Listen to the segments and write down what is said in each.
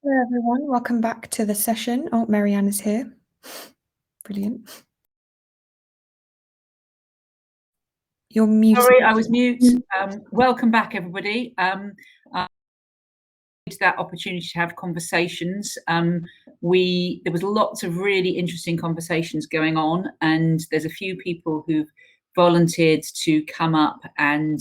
Hello everyone, welcome back to the session. Oh, Mary-Ann is here. Brilliant. You're muted. Sorry, I was mute. Welcome back, everybody. That opportunity to have conversations. There was lots of really interesting conversations going on, and there's a few people who've volunteered to come up and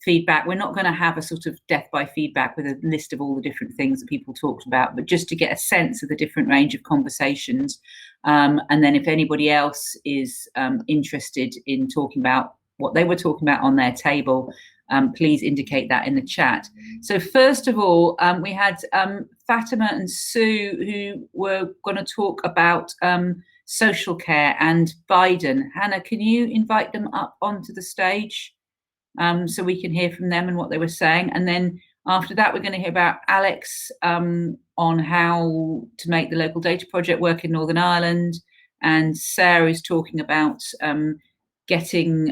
feedback. We're not going to have a sort of death by feedback with a list of all the different things that people talked about, but just to get a sense of the different range of conversations. And then if anybody else is interested in talking about what they were talking about on their table, please indicate that in the chat. So first of all, we had Fatima and Sue, who were going to talk about social care and Biden. Hannah, can you invite them up onto the stage so we can hear from them and what they were saying? And then after that, we're going to hear about Alex on how to make the local data project work in Northern Ireland. And Sarah is talking about getting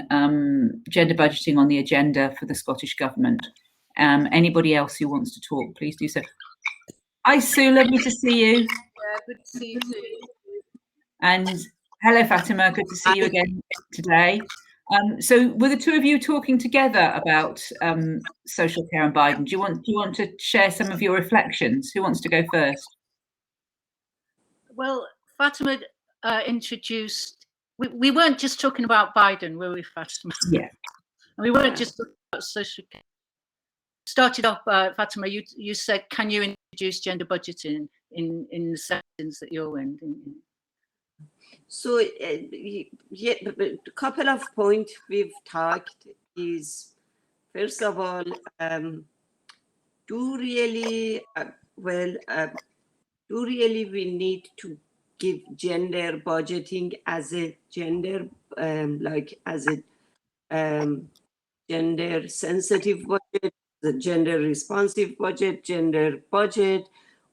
gender budgeting on the agenda for the Scottish Government. Anybody else who wants to talk, please do so. Hi, Sue, lovely to see you. Yeah, good to see you too. And hello, Fatima, good to see you again today. So were the two of you talking together about social care and Biden? Do you want to share some of your reflections? Who wants to go first? Well, Fatima introduced, we weren't just talking about Biden, were we, Fatima? Yeah. And we weren't just talking about social care. Started off, Fatima, you said, can you introduce gender budgeting in the settings that you're in? So, yeah, a couple of points we've talked is, first of all, do really we need to give gender budgeting as a gender, gender sensitive budget, the gender responsive budget, gender budget,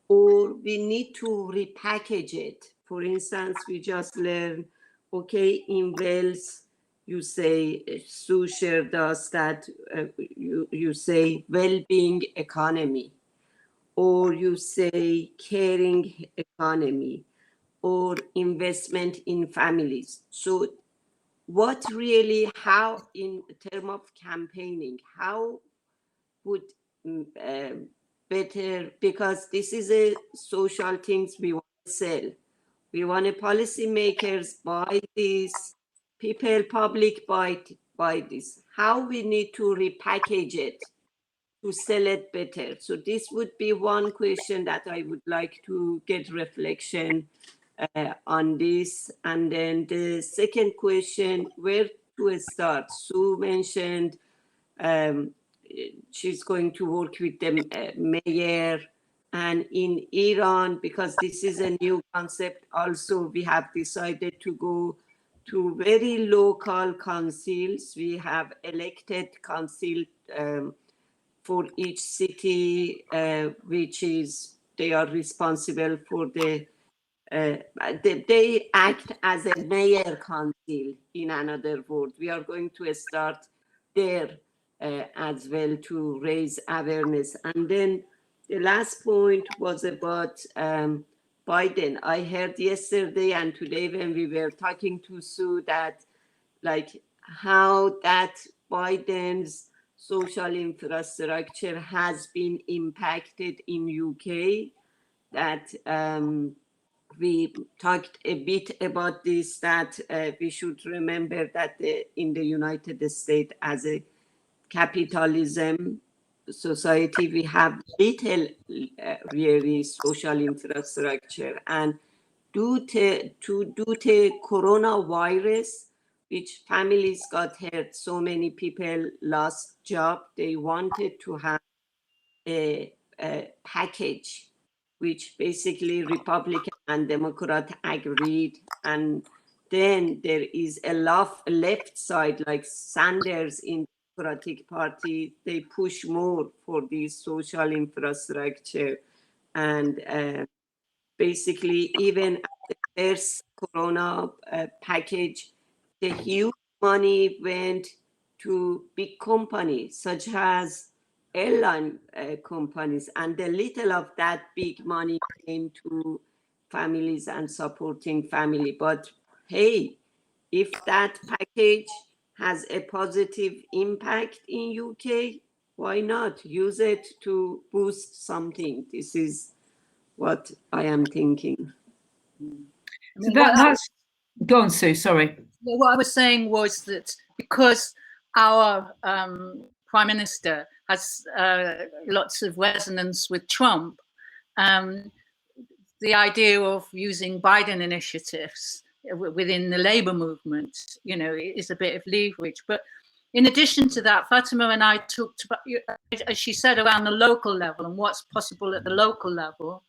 or we need to repackage it? For instance, we just learned, okay, in Wales, you say, Sue shared us that you say well-being economy, or you say caring economy, or investment in families. So what really, how in terms of campaigning, how would better, because this is a social things we want to sell. We want policymakers buy this, people, public buy this. How we need to repackage it to sell it better. So this would be one question that I would like to get reflection on this. And then the second question, where to start? Sue mentioned she's going to work with the mayor, and in Iran, because this is a new concept, also we have decided to go to very local councils. We have elected council for each city, which is, they are responsible for they act as a mayor council, in another word. We are going to start there as well to raise awareness. And then the last point was about Biden. I heard yesterday and today when we were talking to Sue that like how that Biden's social infrastructure has been impacted in UK, that we talked a bit about this, that we should remember that in the United States, as a capitalism society, we have little really social infrastructure. And due to coronavirus, which families got hurt, so many people lost job, they wanted to have a package, which basically Republican and Democrat agreed. And then there is a left side, like Sanders in Democratic Party, they push more for this social infrastructure. And basically, even at the first Corona package, the huge money went to big companies such as airline companies, and a little of that big money came to families and supporting family. But hey, if that package has a positive impact in UK, why not use it to boost something? This is what I am thinking. So that's go on, Sue. Sorry. What I was saying was that because our Prime Minister has lots of resonance with Trump, the idea of using Biden initiatives within the labor movement, you know, is a bit of leverage. But in addition to that, Fatima and I talked about, as she said, around the local level and what's possible at the local level.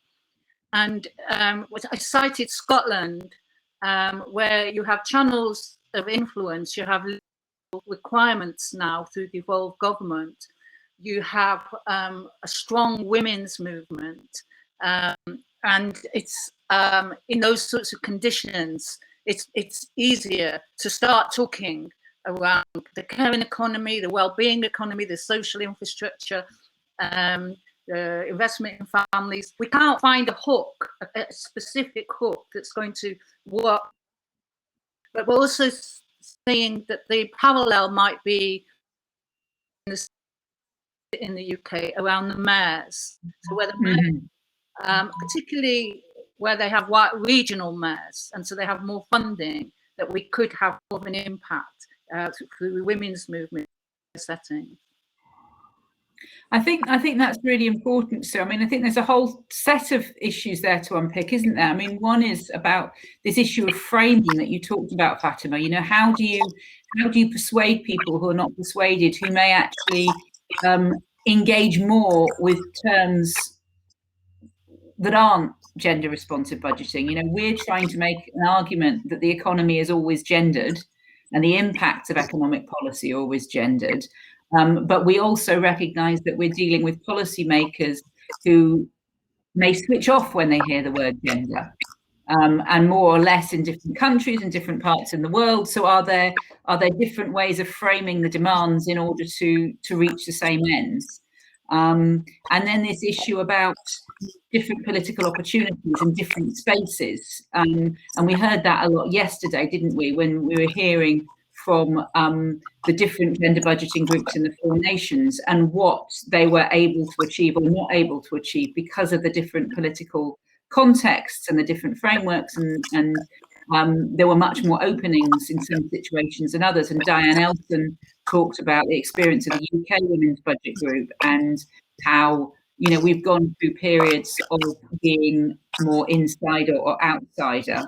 And I cited Scotland, where you have channels of influence, you have requirements now through the devolved government, you have a strong women's movement, and it's in those sorts of conditions, it's easier to start talking around the caring economy, the well-being economy, the social infrastructure, the investment in families. We can't find a hook, a specific hook that's going to work. But we're also saying that the parallel might be in the UK around the mayors. So where the mayors, particularly where they have regional mayors, and so they have more funding, that we could have more of an impact through the women's movement setting. I think that's really important. So, I mean, I think there's a whole set of issues there to unpick, isn't there? I mean, one is about this issue of framing that you talked about, Fatima. You know, how do you persuade people who are not persuaded, who may actually engage more with terms that aren't gender responsive budgeting? You know, we're trying to make an argument that the economy is always gendered and the impacts of economic policy are always gendered. But we also recognise that we're dealing with policymakers who may switch off when they hear the word gender, and more or less in different countries and different parts in the world. So are there different ways of framing the demands in order to reach the same ends? And then this issue about different political opportunities in different spaces. And we heard that a lot yesterday, didn't we, when we were hearing from the different gender budgeting groups in the 4 nations and what they were able to achieve or not able to achieve because of the different political contexts and the different frameworks. And there were much more openings in some situations than others. And Diane Elson talked about the experience of the UK Women's Budget Group and how, you know, we've gone through periods of being more insider or outsider,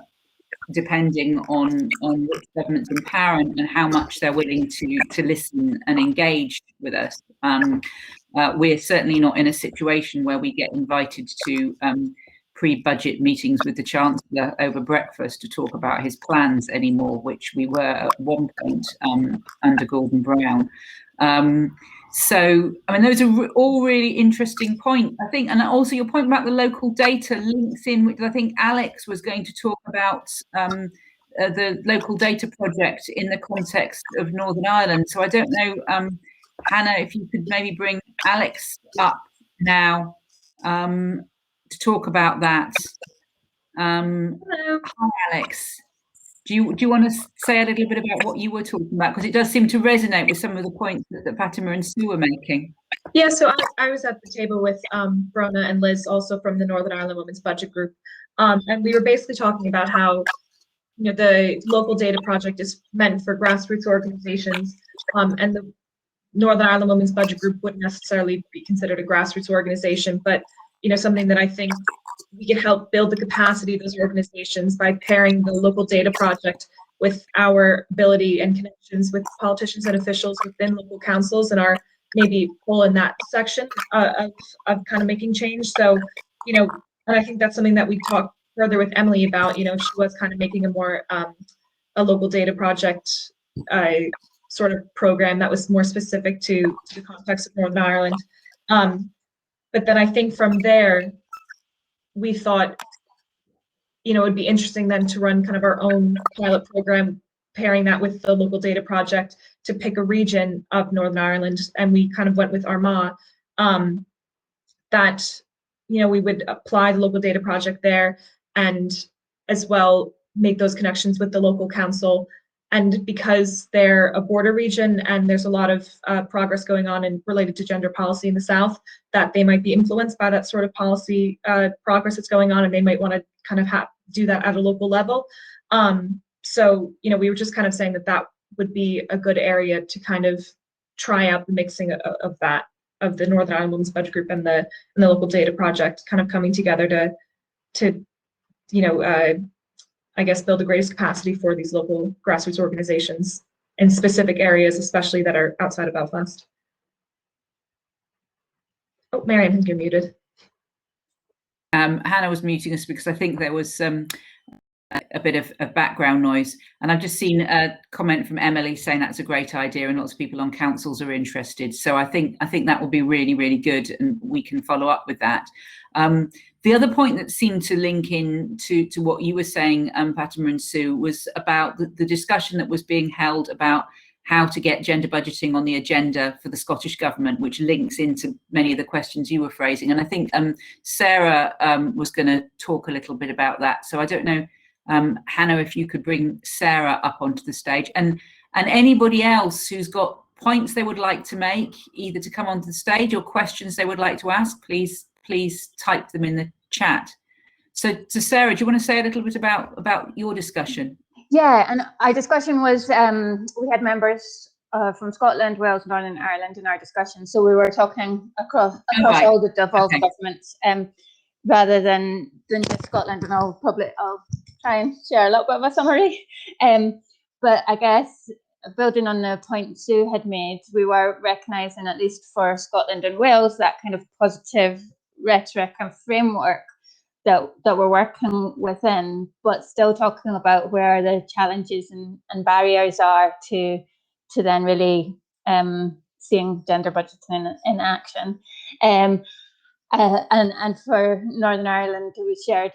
depending on which government's in power and how much they're willing to listen and engage with us. We're certainly not in a situation where we get invited to pre-budget meetings with the Chancellor over breakfast to talk about his plans anymore, which we were at one point under Gordon Brown. So, I mean, those are all really interesting points, I think. And also your point about the local data links in, which I think Alex was going to talk about the local data project in the context of Northern Ireland. So I don't know, Hannah, if you could maybe bring Alex up now to talk about that. Hello. Hi, Alex. Do you want to say a little bit about what you were talking about? Because it does seem to resonate with some of the points that Fatima and Sue were making. Yeah, so I was at the table with Brona and Liz, also from the Northern Ireland Women's Budget Group. And we were basically talking about how, you know, the local data project is meant for grassroots organizations, and the Northern Ireland Women's Budget Group wouldn't necessarily be considered a grassroots organization, but, you know, something that I think we can help build the capacity of those organizations by pairing the local data project with our ability and connections with politicians and officials within local councils and our maybe pull in that section of kind of making change. So, you know, and I think that's something that we talked further with Emily about. You know, she was kind of making a more a local data project sort of program that was more specific to the context of Northern Ireland. But then I think from there, we thought, you know, it would be interesting then to run kind of our own pilot program, pairing that with the local data project to pick a region of Northern Ireland. And we kind of went with Armagh that, we would apply the local data project there and as well make those connections with the local council. And because they're a border region and there's a lot of progress going on and related to gender policy in the South, that they might be influenced by that sort of policy progress that's going on, and they might want to kind of do that at a local level. So, we were just kind of saying that would be a good area to kind of try out the mixing of that, of the Northern Ireland Women's Budget Group and the local data project kind of coming together to I guess, build the greatest capacity for these local grassroots organizations in specific areas, especially that are outside of Belfast. Oh, Mary-Ann, I think you're muted. Hannah was muting us because I think there was a bit of background noise, and I've just seen a comment from Emily saying that's a great idea and lots of people on councils are interested. So I think that will be really, really good, and we can follow up with that. The other point that seemed to link in to what you were saying, Fatima and Sue, was about the discussion that was being held about how to get gender budgeting on the agenda for the Scottish Government, which links into many of the questions you were phrasing. And I think Sarah was going to talk a little bit about that. So I don't know, Hannah, if you could bring Sarah up onto the stage, and anybody else who's got points they would like to make, either to come onto the stage or questions they would like to ask, please type them in the chat. So Sarah, do you want to say a little bit about your discussion? Yeah, and our discussion was, we had members from Scotland, Wales, Northern Ireland in our discussion. So we were talking across all the devolved governments, rather than just Scotland. And I'll try and share a little bit of a summary. But I guess building on the point Sue had made, we were recognising, at least for Scotland and Wales, that kind of positive rhetoric and framework that we're working within, but still talking about where the challenges and barriers are to then really seeing gender budgeting in action. And for Northern Ireland, we shared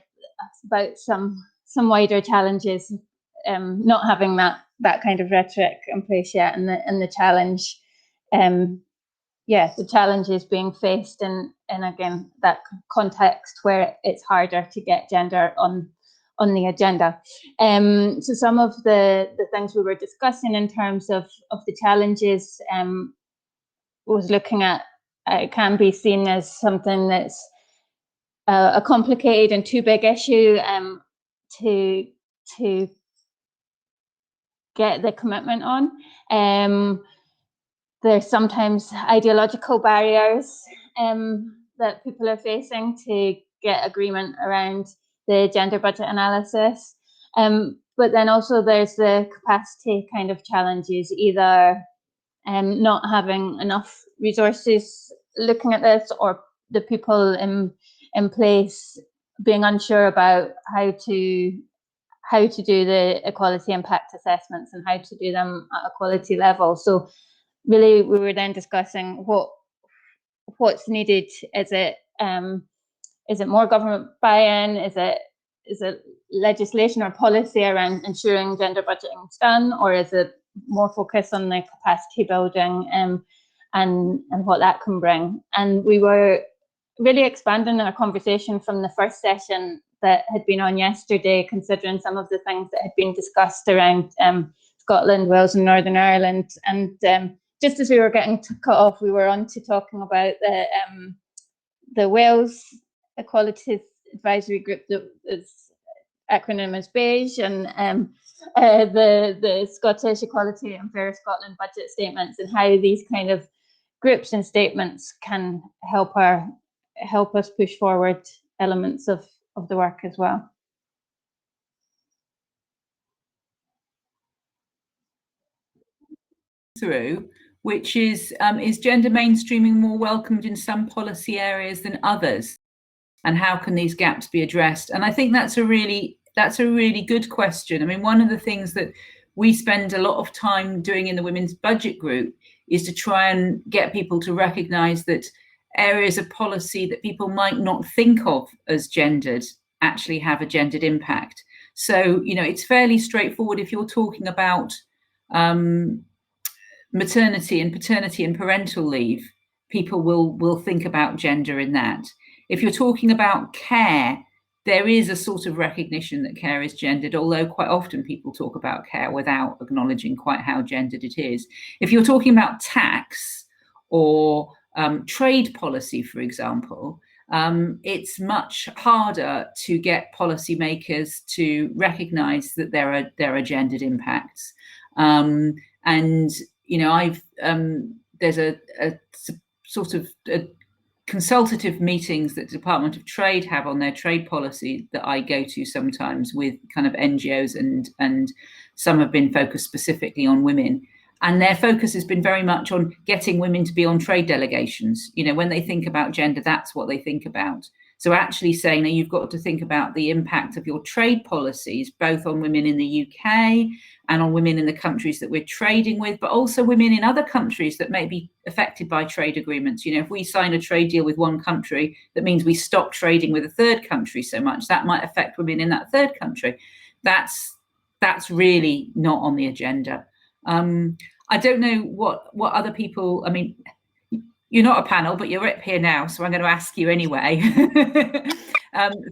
about some wider challenges, not having that kind of rhetoric in place yet, and the challenge, the challenges being faced in again that context where it's harder to get gender on the agenda. So some of the things we were discussing in terms of the challenges was looking at, it can be seen as something that's a complicated and too big issue to get the commitment on. There's sometimes ideological barriers that people are facing to get agreement around the gender budget analysis. But then also there's the capacity kind of challenges, either not having enough resources looking at this, or the people in place being unsure about how to do the equality impact assessments and how to do them at a quality level. So really, we were then discussing what's needed. Is it more government buy-in? Is it legislation or policy around ensuring gender budgeting is done, or is it more focus on the capacity building and what that can bring? And we were really expanding our conversation from the first session that had been on yesterday, considering some of the things that had been discussed around Scotland, Wales and Northern Ireland. And just as we were getting cut off, we were on to talking about the Wales Equality Advisory Group, that is acronym is BEIGE, and the Scottish Equality and Fair Scotland budget statements, and how these kind of groups and statements can help us push forward elements of the work as well. Through, which is gender mainstreaming more welcomed in some policy areas than others, and how can these gaps be addressed? And I think that's a really good question. I mean, one of the things that we spend a lot of time doing in the Women's Budget Group is to try and get people to recognise that areas of policy that people might not think of as gendered actually have a gendered impact. So, it's fairly straightforward. If you're talking about maternity and paternity and parental leave, people will think about gender in that. If you're talking about care, there is a sort of recognition that care is gendered, although quite often people talk about care without acknowledging quite how gendered it is. If you're talking about tax or trade policy, for example, it's much harder to get policymakers to recognise that there are gendered impacts. And you know, there's a sort of consultative meetings that the Department of Trade have on their trade policy that I go to sometimes with kind of NGOs, and some have been focused specifically on women. And their focus has been very much on getting women to be on trade delegations. You know, when they think about gender, that's what they think about. So actually saying that you've got to think about the impact of your trade policies, both on women in the UK and on women in the countries that we're trading with, but also women in other countries that may be affected by trade agreements. You know, if we sign a trade deal with one country, that means we stop trading with a third country so much, that might affect women in that third country. That's really not on the agenda. I don't know what other people, I mean, you're not a panel, but you're up here now, so I'm going to ask you anyway.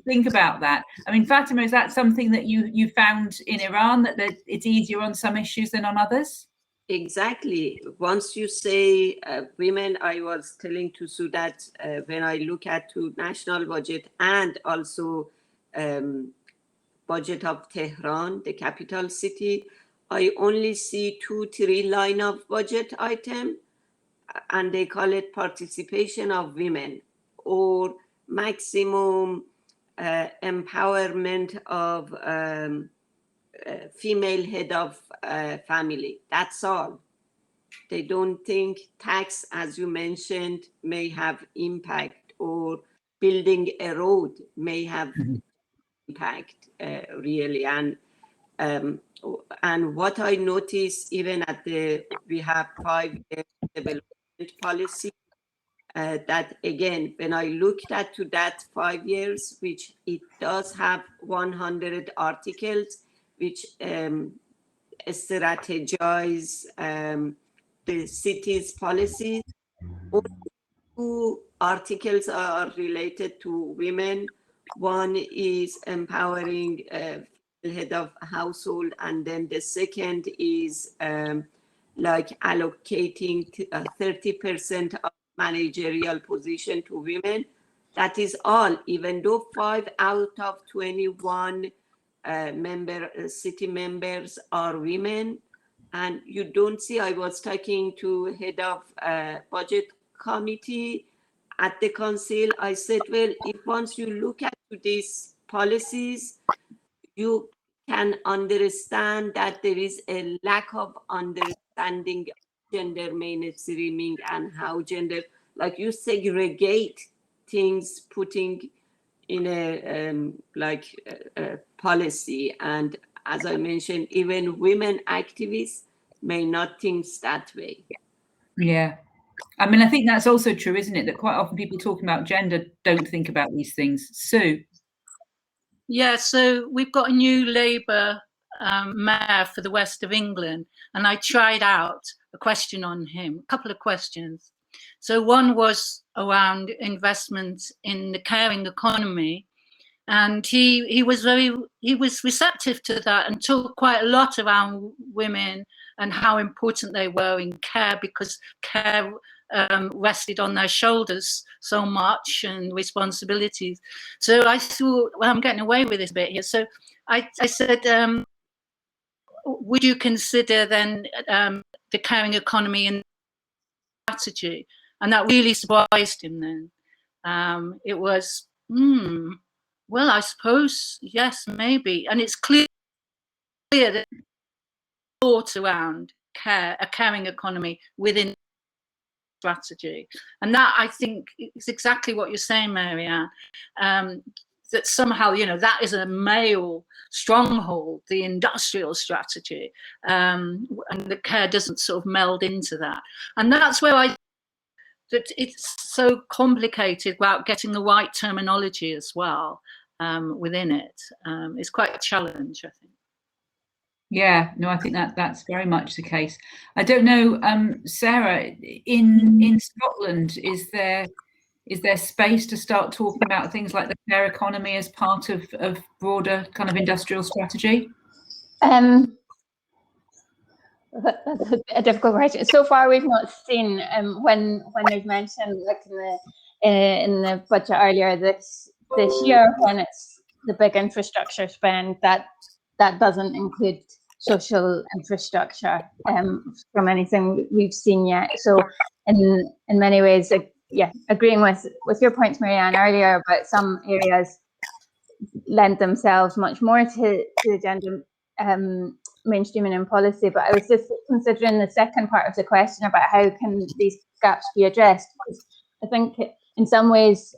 Think about that. I mean, Fatima, is that something that you found in Iran, that it's easier on some issues than on others? Exactly. Once you say women, I was telling to Sue that when I look at to national budget and also budget of Tehran, the capital city, I only see 2-3 line of budget item, and they call it participation of women or maximum empowerment of female head of family. That's all. They don't think tax, as you mentioned, may have impact, or building a road may have impact really. And what I notice, even at we have 5-year development policy, that again, when I looked at to that 5 years, which it does have 100 articles, which strategize the city's policies. Only 2 articles are related to women. One is empowering head of household, and then the second is like allocating 30% of managerial position to women. That is all, even though 5 out of 21 city members are women. And you don't see, I was talking to head of budget committee at the council. I said, well, if once you look at these policies, you can understand that there is a lack of understanding gender mainstreaming and how gender, like you segregate things, putting in a policy. And as I mentioned, even women activists may not think that way. Yeah. I mean, I think that's also true, isn't it? That quite often people talking about gender don't think about these things. Sue? Yeah, so we've got a new Labour mayor for the west of England, and I tried out a question on him, a couple of questions. So one was around investment in the caring economy, and he was receptive to that and talked quite a lot around women and how important they were in care, because care rested on their shoulders so much, and responsibilities. So I thought, well, I'm getting away with this bit here. So I said, would you consider then the caring economy in strategy? And that really surprised him then. It was, well, I suppose, yes, maybe. And it's clear that thought around care, a caring economy within strategy. And that, I think, is exactly what you're saying, Mary-Ann, that somehow, you know, that is a male stronghold, the industrial strategy, and the care doesn't sort of meld into that. And that's where that it's so complicated about getting the right terminology as well within it. It's quite a challenge, I think. Yeah, no, I think that's very much the case. I don't know, Sarah, in Scotland, is there space to start talking about things like the care economy as part of broader kind of industrial strategy? That's a difficult question. So far, we've not seen when there's mentioned, like in the budget earlier this year, when it's the big infrastructure spend, that doesn't include social infrastructure from anything we've seen yet. So in many ways, yeah, agreeing with your points, Mary-Ann, earlier about some areas lend themselves much more to gender mainstreaming in policy. But I was just considering the second part of the question about how can these gaps be addressed. Because I think in some ways,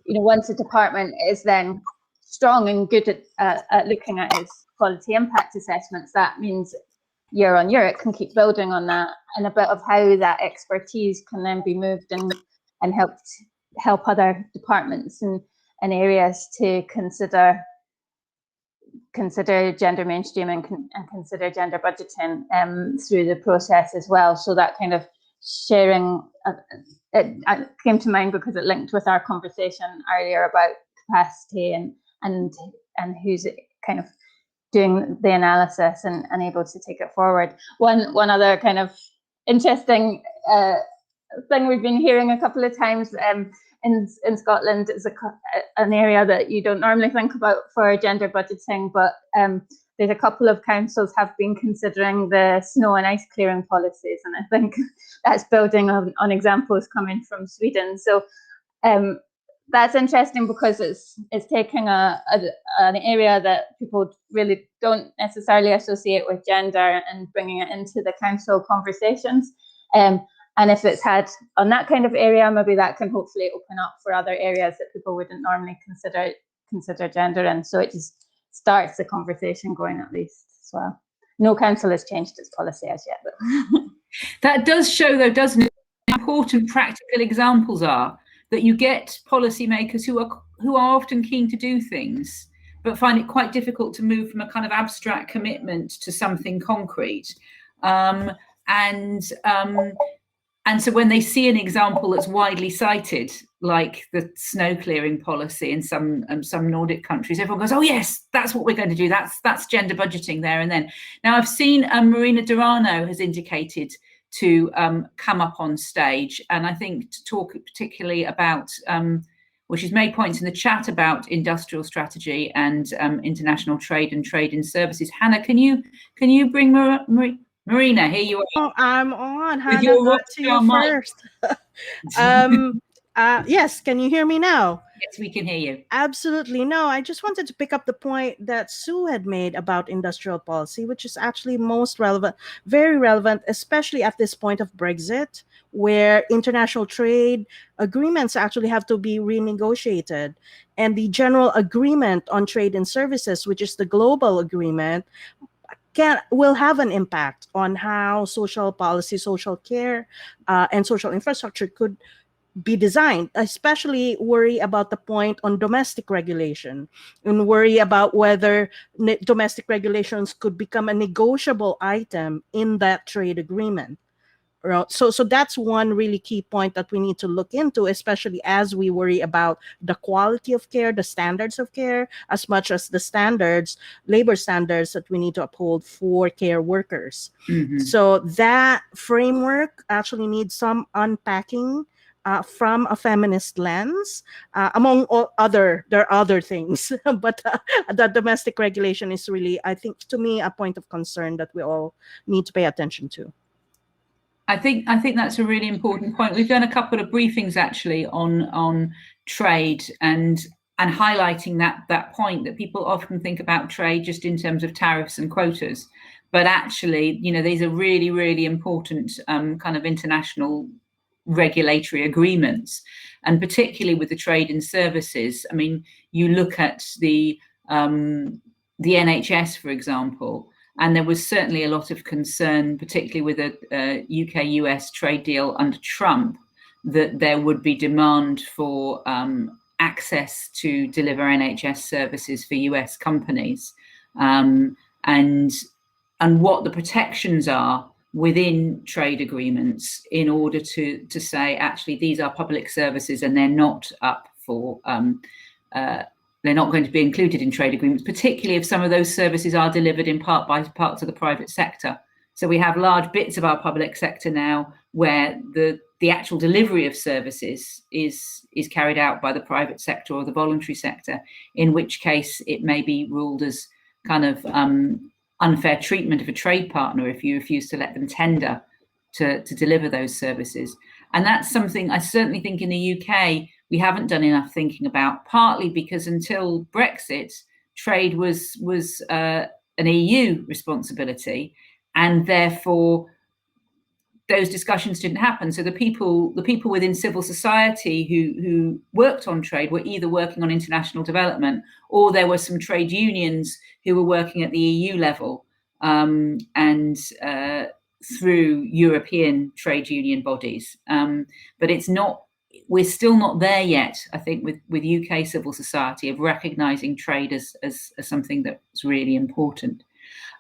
once a department is then strong and good at looking at its quality impact assessments, that means year on year it can keep building on that, and a bit of how that expertise can then be moved and help other departments and areas to consider gender mainstreaming and consider gender budgeting through the process as well. So that kind of sharing it came to mind because it linked with our conversation earlier about capacity and who's kind of doing the analysis and able to take it forward. One other kind of interesting thing we've been hearing a couple of times in Scotland is an area that you don't normally think about for gender budgeting, but there's a couple of councils have been considering the snow and ice clearing policies, and I think that's building on examples coming from Sweden. So that's interesting because it's taking an area that people really don't necessarily associate with gender and bringing it into the council conversations. And if it's had on that kind of area, maybe that can hopefully open up for other areas that people wouldn't normally consider gender in. So it just starts the conversation going, at least as well. No council has changed its policy as yet, but that does show, though, doesn't it, how important practical examples are, that you get policymakers who are often keen to do things, but find it quite difficult to move from a kind of abstract commitment to something concrete. And so when they see an example that's widely cited, like the snow clearing policy in some Nordic countries, everyone goes, "Oh yes, that's what we're going to do. That's gender budgeting there and then." Now I've seen Marina Durano has indicated to come up on stage, and I think to talk particularly about, well, she's made points in the chat about industrial strategy and international trade and trade in services. Hannah, can you bring Marina, here you are. Oh, I'm on. Hannah, got to you first. Yes, can you hear me now? Yes, we can hear you. Absolutely. No, I just wanted to pick up the point that Sue had made about industrial policy, which is actually most relevant, very relevant, especially at this point of Brexit, where international trade agreements actually have to be renegotiated. And the general agreement on trade and services, which is the global agreement, will have an impact on how social policy, social care, and social infrastructure could be designed, especially worry about the point on domestic regulation and worry about whether domestic regulations could become a negotiable item in that trade agreement. So that's one really key point that we need to look into, especially as we worry about the quality of care, the standards of care, as much as the standards, labor standards that we need to uphold for care workers. Mm-hmm. So that framework actually needs some unpacking from a feminist lens, among all there are other things, but the domestic regulation is really, I think, to me, a point of concern that we all need to pay attention to. I think that's a really important point. We've done a couple of briefings actually on trade and highlighting that point that people often think about trade just in terms of tariffs and quotas, but actually, these are really, really important kind of international regulatory agreements, and particularly with the trade in services. I mean, you look at the NHS, for example. And there was certainly a lot of concern, particularly with a UK-US trade deal under Trump, that there would be demand for access to deliver NHS services for US companies. And what the protections are within trade agreements in order to say, actually, these are public services and they're not up for, they're not going to be included in trade agreements, particularly if some of those services are delivered in part by parts of the private sector. So we have large bits of our public sector now where the actual delivery of services is carried out by the private sector or the voluntary sector, in which case it may be ruled as kind of unfair treatment of a trade partner if you refuse to let them tender to deliver those services. And that's something I certainly think in the UK we haven't done enough thinking about, partly because until Brexit, trade was an EU responsibility, and therefore those discussions didn't happen. So the people within civil society who worked on trade were either working on international development, or there were some trade unions who were working at the EU level and through European trade union bodies. But we're still not there yet, I think, with UK civil society, of recognising trade as something that's really important.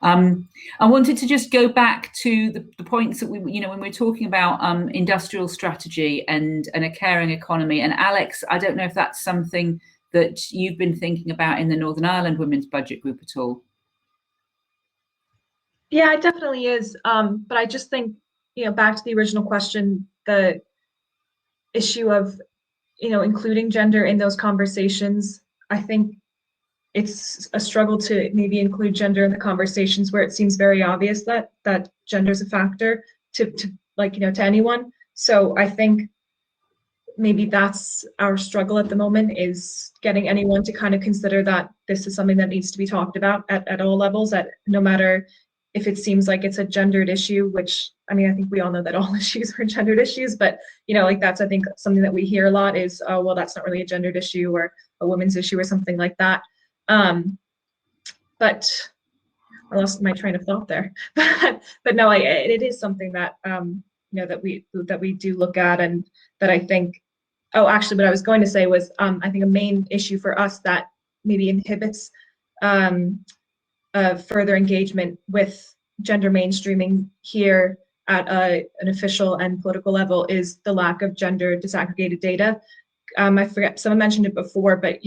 I wanted to just go back to the points that we, when we're talking about industrial strategy and a caring economy. And Alex, I don't know if that's something that you've been thinking about in the Northern Ireland Women's Budget Group at all. Yeah, it definitely is. But I just think, back to the original question, the issue of, including gender in those conversations, I think it's a struggle to maybe include gender in the conversations where it seems very obvious that gender is a factor to anyone. So I think maybe that's our struggle at the moment, is getting anyone to kind of consider that this is something that needs to be talked about at all levels, at no matter if it seems like it's a gendered issue, which, I think we all know that all issues are gendered issues, but that's, I think, something that we hear a lot is, oh, well, that's not really a gendered issue or a women's issue or something like that. But I lost my train of thought there. but no, it is something that that we do look at, and that I think. Oh, actually, what I was going to say was, I think a main issue for us that maybe inhibits further engagement with gender mainstreaming here at an official and political level is the lack of gender disaggregated data. I forget, someone mentioned it before, but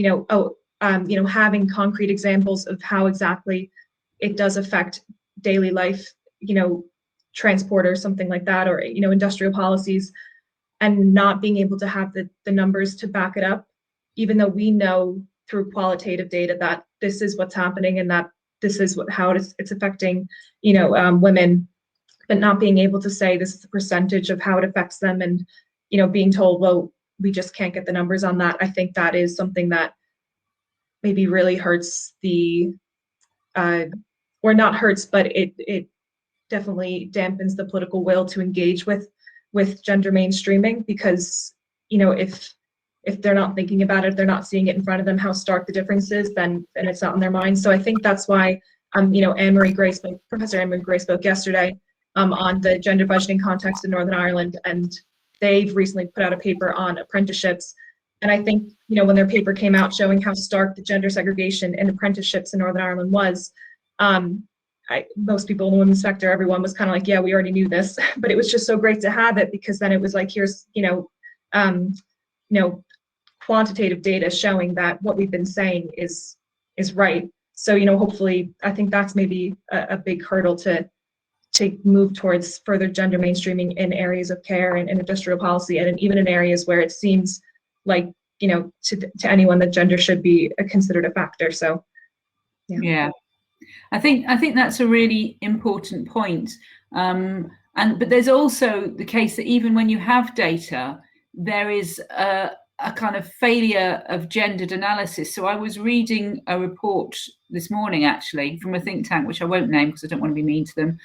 having concrete examples of how exactly it does affect daily life, transport or something like that, or industrial policies, and not being able to have the numbers to back it up, even though we know through qualitative data that this is what's happening and that this is how it's affecting women, but not being able to say this is the percentage of how it affects them, and being told, well, we just can't get the numbers on that. I think that is something that maybe really hurts or not hurts, but it definitely dampens the political will to engage with gender mainstreaming, because if they're not thinking about it, they're not seeing it in front of them, how stark the difference is, then it's not in their minds. So I think that's why Professor Anne-Marie Gray spoke yesterday on the gender budgeting context in Northern Ireland, and they've recently put out a paper on apprenticeships. And I think, when their paper came out showing how stark the gender segregation in apprenticeships in Northern Ireland was, most people in the women's sector, everyone was kind of like, yeah, we already knew this, but it was just so great to have it, because then it was like, here's, quantitative data showing that what we've been saying is right. So, hopefully, I think that's maybe a big hurdle to move towards further gender mainstreaming in areas of care and industrial policy, and even in areas where it seems like, to anyone that gender should be considered a factor. So, yeah. I think that's a really important point. But there's also the case that even when you have data, there is a kind of failure of gendered analysis. So I was reading a report this morning, actually, from a think tank, which I won't name because I don't want to be mean to them,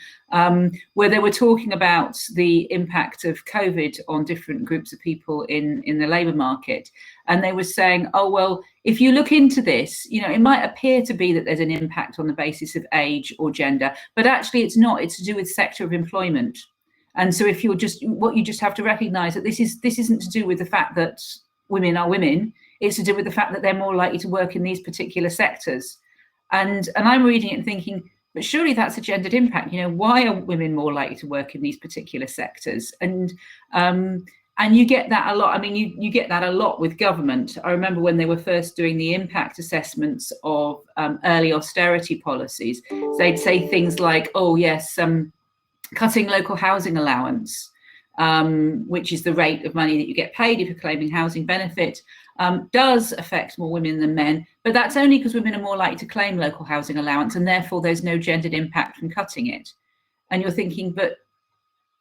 where they were talking about the impact of COVID on different groups of people in the labour market. And they were saying, oh, well, if you look into this, it might appear to be that there's an impact on the basis of age or gender, but actually it's not. It's to do with sector of employment. And so if you just have to recognise that this isn't to do with the fact that women are women, it's to do with the fact that they're more likely to work in these particular sectors. And I'm reading it and thinking, but surely that's a gendered impact. You know, why are women more likely to work in these particular sectors? And you get that a lot. I mean, you get that a lot with government. I remember when they were first doing the impact assessments of early austerity policies, they'd say things like, oh yes, cutting local housing allowance, which is the rate of money that you get paid if you're claiming housing benefit, does affect more women than men, but that's only because women are more likely to claim local housing allowance, and therefore there's no gendered impact from cutting it. And you're thinking, but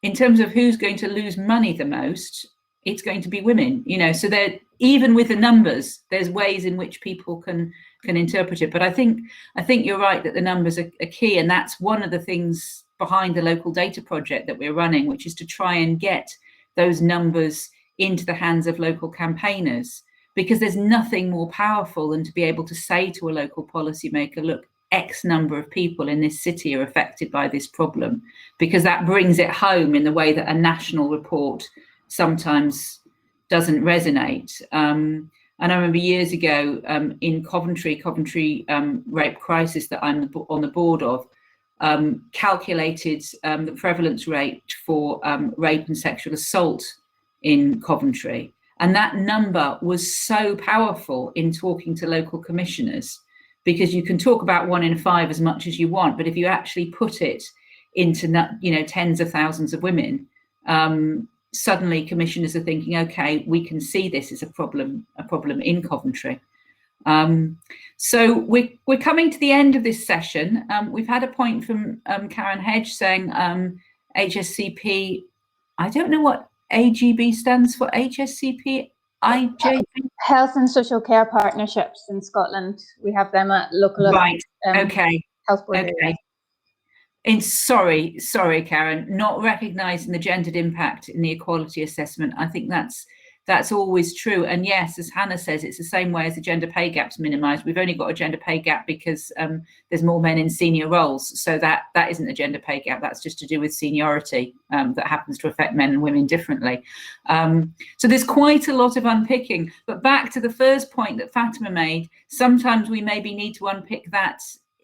in terms of who's going to lose money the most, it's going to be women, you know. So that even with the numbers, there's ways in which people can interpret it. But I think you're right that the numbers are key, and that's one of the things behind the local data project that we're running, which is to try and get those numbers into the hands of local campaigners, because there's nothing more powerful than to be able to say to a local policymaker, look, X number of people in this city are affected by this problem, because that brings it home in the way that a national report sometimes doesn't resonate. And I remember years ago in Coventry rape crisis that I'm on the board of, calculated the prevalence rate for rape and sexual assault in Coventry. And that number was so powerful in talking to local commissioners, because you can talk about 1 in 5 as much as you want, but if you actually put it into, you know, tens of thousands of women, suddenly commissioners are thinking, okay, we can see this is a problem in Coventry. So we're coming to the end of this session. We've had a point from Karen Hedge saying HSCP, I don't know what AGB stands for. HSCP, IJB? Health and Social Care Partnerships in Scotland. We have them at local right. Okay. health board okay. areas. And sorry, Karen, not recognising the gendered impact in the equality assessment. I think that's always true. And yes, as Hannah says, it's the same way as the gender pay gap's minimised. We've only got a gender pay gap because there's more men in senior roles. So that isn't a gender pay gap. That's just to do with seniority that happens to affect men and women differently. So there's quite a lot of unpicking. But back to the first point that Fatima made, sometimes we maybe need to unpick that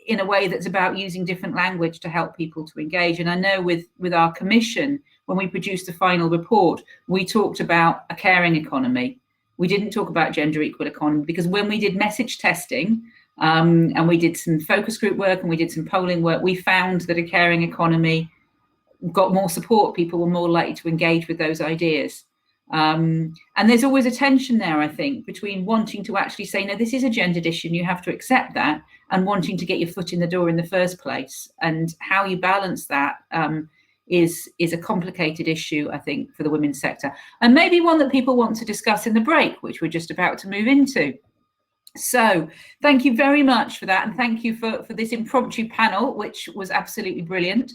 in a way that's about using different language to help people to engage. And I know with our commission, when we produced the final report, we talked about a caring economy. We didn't talk about gender equal economy, because when we did message testing and we did some focus group work and we did some polling work, we found that a caring economy got more support. People were more likely to engage with those ideas. And there's always a tension there, I think, between wanting to actually say, no, this is a gendered issue and you have to accept that, and wanting to get your foot in the door in the first place. And how you balance that is a complicated issue, I think, for the women's sector, and maybe one that people want to discuss in the break, which we're just about to move into. So thank you very much for that, and thank you for this impromptu panel, which was absolutely brilliant.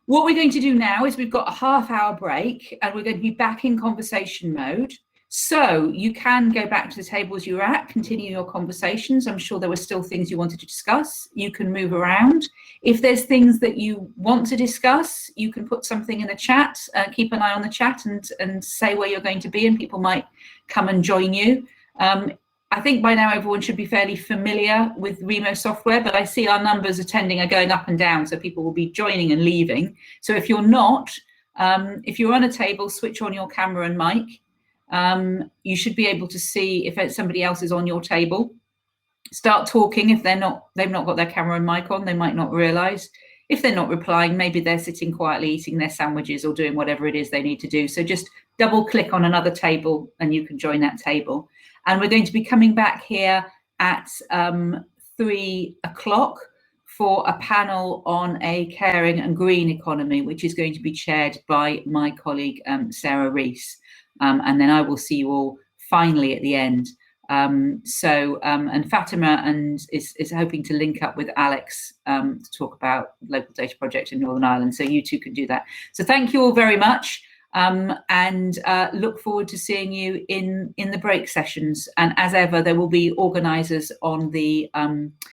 What we're going to do now is we've got a half-hour break, and we're going to be back in conversation mode. So you can go back to the tables you're at, continue your conversations. I'm sure there were still things you wanted to discuss. You can move around. If there's things that you want to discuss, you can put something in the chat, keep an eye on the chat and say where you're going to be, and people might come and join you. I think by now everyone should be fairly familiar with Remo software, but I see our numbers attending are going up and down, so people will be joining and leaving. So if you're not, if you're on a table, switch on your camera and mic. You should be able to see if somebody else is on your table. Start talking. If they've not got their camera and mic on, they might not realise. If they're not replying, maybe they're sitting quietly eating their sandwiches or doing whatever it is they need to do. So just double click on another table and you can join that table. And we're going to be coming back here at 3 o'clock for a panel on a caring and green economy, which is going to be chaired by my colleague, Sarah Rees. And then I will see you all finally at the end. And Fatima is hoping to link up with Alex to talk about local data project in Northern Ireland. So you two can do that. So thank you all very much. And look forward to seeing you in the break sessions. And as ever, there will be organisers on the